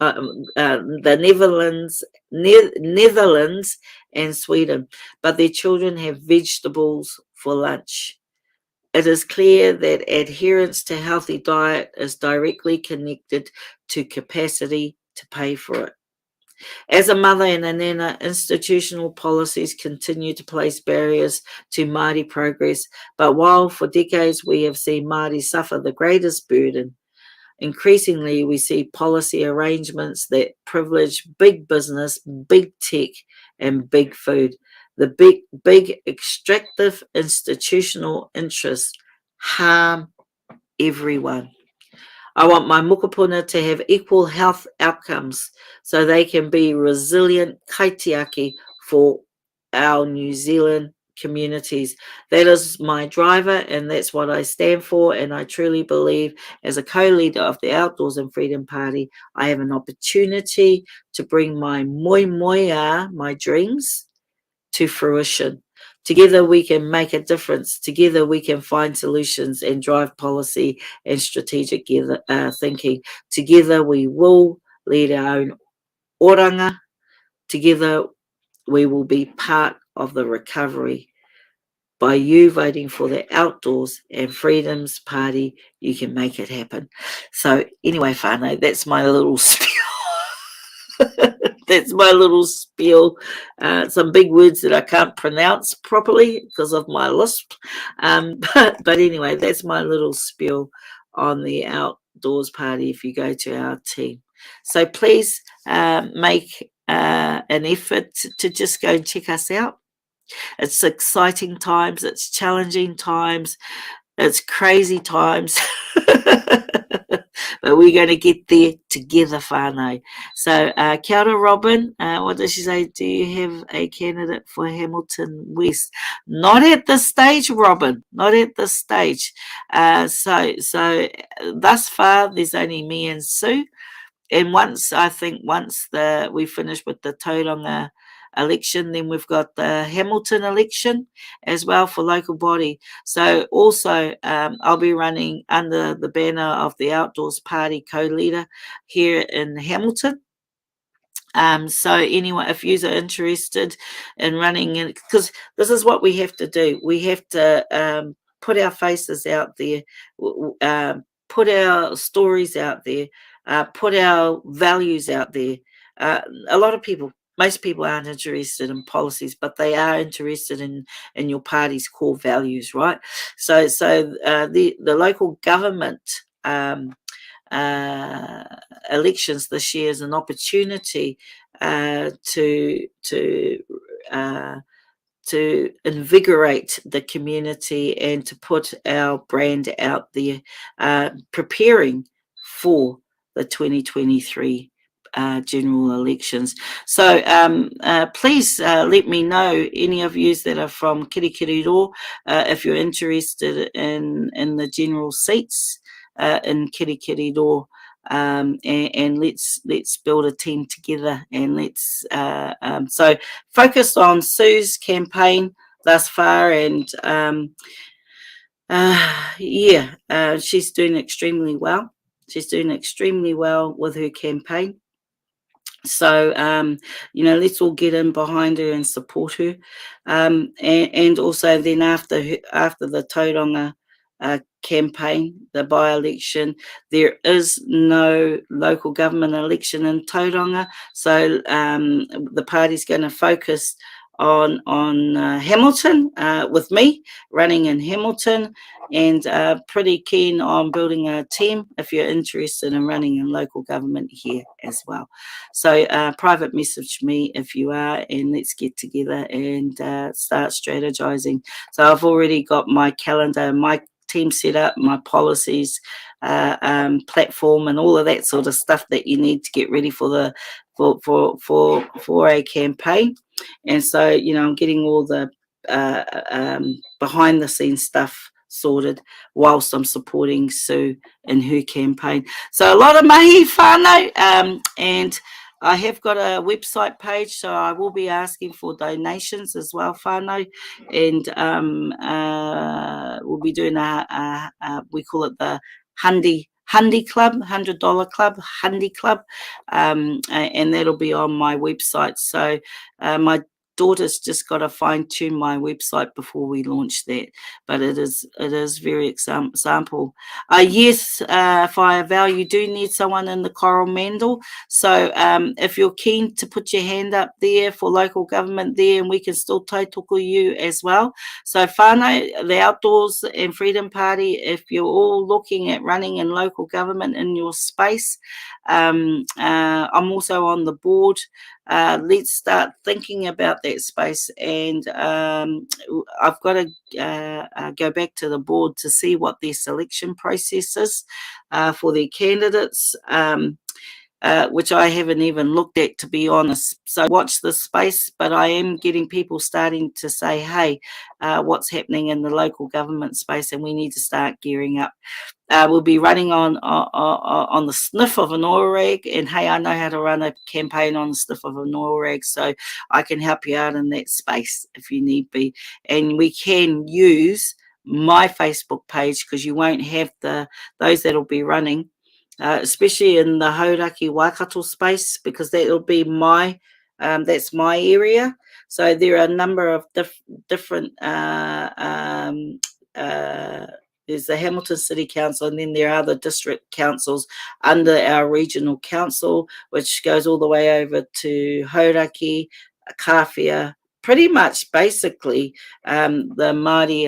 and Sweden, but their children have vegetables for lunch. It is clear that adherence to healthy diet is directly connected to capacity to pay for it. As a mother and a nana, institutional policies continue to place barriers to Māori progress, but while for decades we have seen Māori suffer the greatest burden, increasingly we see policy arrangements that privilege big business, big tech, and big food. The big extractive institutional interests harm everyone. I want my mokopuna to have equal health outcomes so they can be resilient kaitiaki for our New Zealand communities. That is my driver, and that's what I stand for. And I truly believe, as a co-leader of the Outdoors and Freedom Party, I have an opportunity to bring my moia, my dreams, to fruition. Together we can make a difference. Together we can find solutions and drive policy and strategic thinking. Together we will lead our own oranga. Together we will be part of the recovery. By you voting for the Outdoors and Freedoms Party, you can make it happen. So anyway, whānau, that's my little spiel. That's my little spiel. Some big words that I can't pronounce properly because of my lisp. But anyway, that's my little spiel on the Outdoors Party if you go to our team. So please make an effort to just go and check us out. It's exciting times. It's challenging times. It's crazy times. But we're going to get there together, whānau. So, kia ora, Robin. What does she say? Do you have a candidate for Hamilton West? Not at this stage, Robin. Not at this stage. So thus far, there's only me and Sue. And once we finish with the Tauranga election, then we've got the Hamilton election as well for local body. So also I'll be running under the banner of the Outdoors Party co-leader here in Hamilton. So anyway, if you are interested in running, because this is what we have to do. We have to put our faces out there, put our stories out there, put our values out there. A lot of people, most people aren't interested in policies, but they are interested in your party's core values, right? So the local government elections this year is an opportunity to invigorate the community and to put our brand out there, preparing for the 2023 general elections. So please let me know, any of you that are from Kirikiri-Ro, if you're interested in the general seats in Kirikiri-Ro. And let's build a team together, and let's so focused on Sue's campaign thus far, and she's doing extremely well. She's doing extremely well with her campaign. So, let's all get in behind her and support her. And also then after the Tauranga campaign, the by-election, there is no local government election in Tauranga. So the party's going to focus on Hamilton with me running in Hamilton, and pretty keen on building a team if you're interested in running in local government here as well. So private message me if you are, and let's get together and start strategizing. So I've already got my calendar, my team set up, my policies, platform, and all of that sort of stuff that you need to get ready for a campaign. And so, I'm getting all the behind the scenes stuff sorted whilst I'm supporting Sue in her campaign. So a lot of mahi whānau, and I have got a website page, so I will be asking for donations as well, whānau, and we'll be doing we call it the Hundi Club, $100 club, Hundi Club, and that'll be on my website. So my daughter's just got to fine tune my website before we launch that. But it is very example. Yes, Fire Val, you do need someone in the Coromandel. So if you're keen to put your hand up there for local government there, and we can still tautoko you as well. So whānau, the Outdoors and Freedom Party, if you're all looking at running in local government in your space, I'm also on the board. Let's start thinking about that space, and I've got to go back to the board to see what their selection process is for their candidates, which I haven't even looked at, to be honest. So watch this space, but I am getting people starting to say, hey, what's happening in the local government space, and we need to start gearing up. We'll be running on the sniff of an oil rig, and hey, I know how to run a campaign on the sniff of an oil rig, so I can help you out in that space if you need be. And we can use my Facebook page, because you won't have those that'll be running, especially in the Hauraki Waikato space, because that'll be that's my area. So there are a number of different there's the Hamilton City Council, and then there are the district councils under our regional council, which goes all the way over to Hauraki, Kawhia, pretty much basically the Māori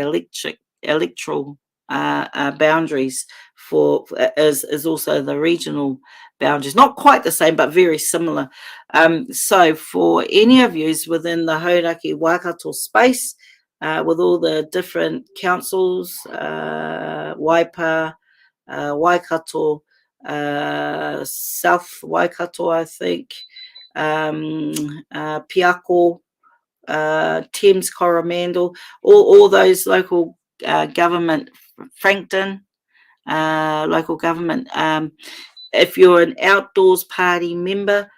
electoral boundaries for is also the regional boundaries. Not quite the same, but very similar. So for any of you within the Hauraki Waikato space, with all the different councils, Waipa, Waikato, South Waikato, I think, Piako, Thames Coromandel, all those local government, Frankton, local government. If you're an Outdoors Party member,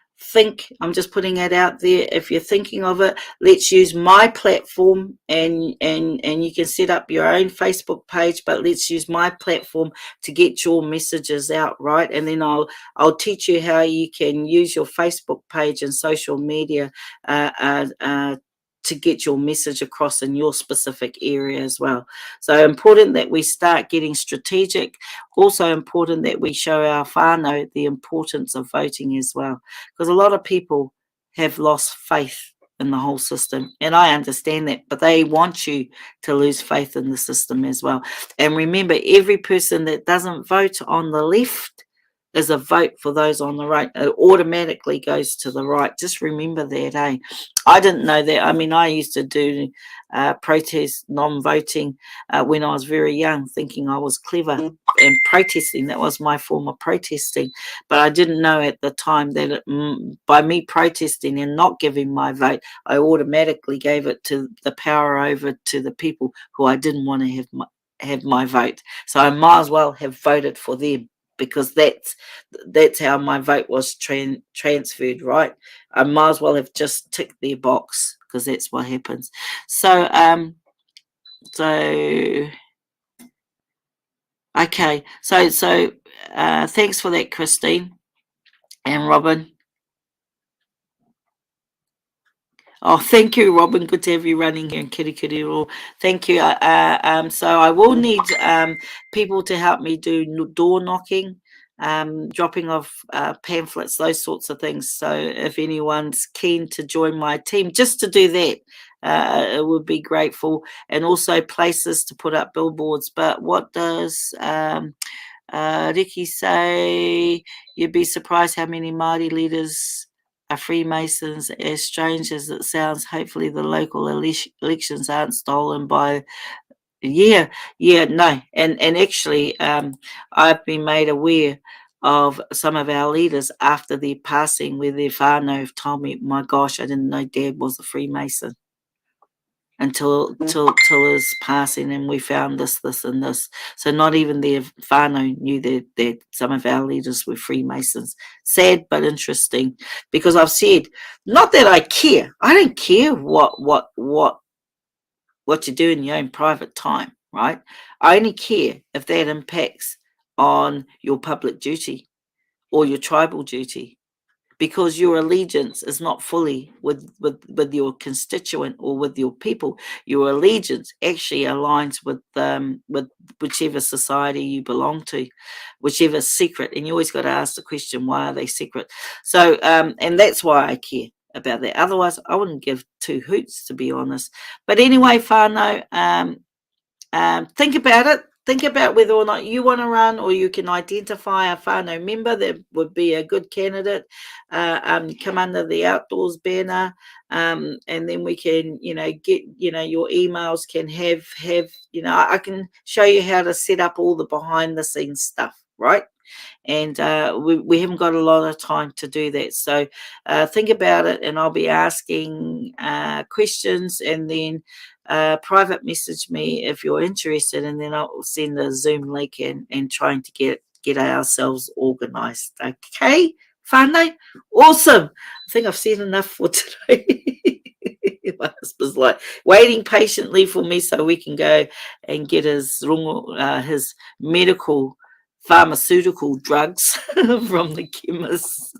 I'm just putting it out there. If you're thinking of it, let's use my platform, and you can set up your own Facebook page, but let's use my platform to get your messages out, right? And then I'll teach you how you can use your Facebook page and social media to get your message across in your specific area as well. So important that we start getting strategic. Also important that we show our whānau the importance of voting as well, because a lot of people have lost faith in the whole system, and I understand that, but they want you to lose faith in the system as well. And remember, every person that doesn't vote on the left is a vote for those on the right. It automatically goes to the right. Just remember that, eh? I didn't know that. I mean, I used to do protest non-voting when I was very young, thinking I was clever and protesting. That was my form of protesting. But I didn't know at the time that by me protesting and not giving my vote, I automatically gave it to the power over to the people who I didn't want to have my vote. So I might as well have voted for them, because that's how my vote was transferred, right? I might as well have just ticked their box, because that's what happens. So okay, so thanks for that, Christine and Robin. Oh, thank you, Robin. Good to have you running here in Kirikiri. Thank you. So I will need people to help me do door knocking, dropping off pamphlets, those sorts of things. So if anyone's keen to join my team, just to do that, it would be grateful. And also places to put up billboards. But what does Ricky say? You'd be surprised how many Māori leaders are Freemasons. As strange as it sounds, hopefully the local elections aren't stolen by no. And actually I've been made aware of some of our leaders after their passing, where their whānau have told me, my gosh, I didn't know Dad was a Freemason until his passing, and we found this and this. So not even their whānau knew that some of our leaders were Freemasons. Sad but interesting, because I've said, not that I care. I don't care what you do in your own private time, right? I only care if that impacts on your public duty or your tribal duty. because your allegiance is not fully with your constituent or with your people. Your allegiance actually aligns with whichever society you belong to, whichever secret. And you always got to ask the question, why are they secret? So, and that's why I care about that. Otherwise, I wouldn't give two hoots, to be honest. But anyway, whānau, think about it. Think about whether or not you want to run, or you can identify a whānau member that would be a good candidate. Come under the outdoors banner, and then we can, get, your emails can have, I can show you how to set up all the behind the scenes stuff, right? And we haven't got a lot of time to do that. So think about it, and I'll be asking questions, and then private message me if you're interested, and then I'll send the Zoom link and trying to get ourselves organized. Okay, whānau? Awesome. I think I've said enough for today. My husband's like waiting patiently for me so we can go and get his medical pharmaceutical drugs from the chemist.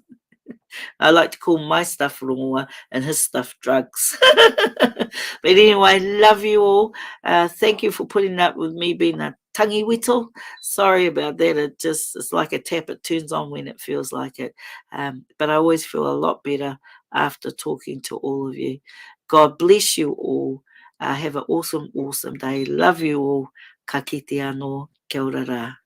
I like to call my stuff rongoa and his stuff drugs. But anyway, love you all. Thank you for putting up with me being a tangi wito. Sorry about that. It's like a tap. It turns on when it feels like it. But I always feel a lot better after talking to all of you. God bless you all. Have an awesome, awesome day. Love you all. Ka kite anō. Kia ora rā.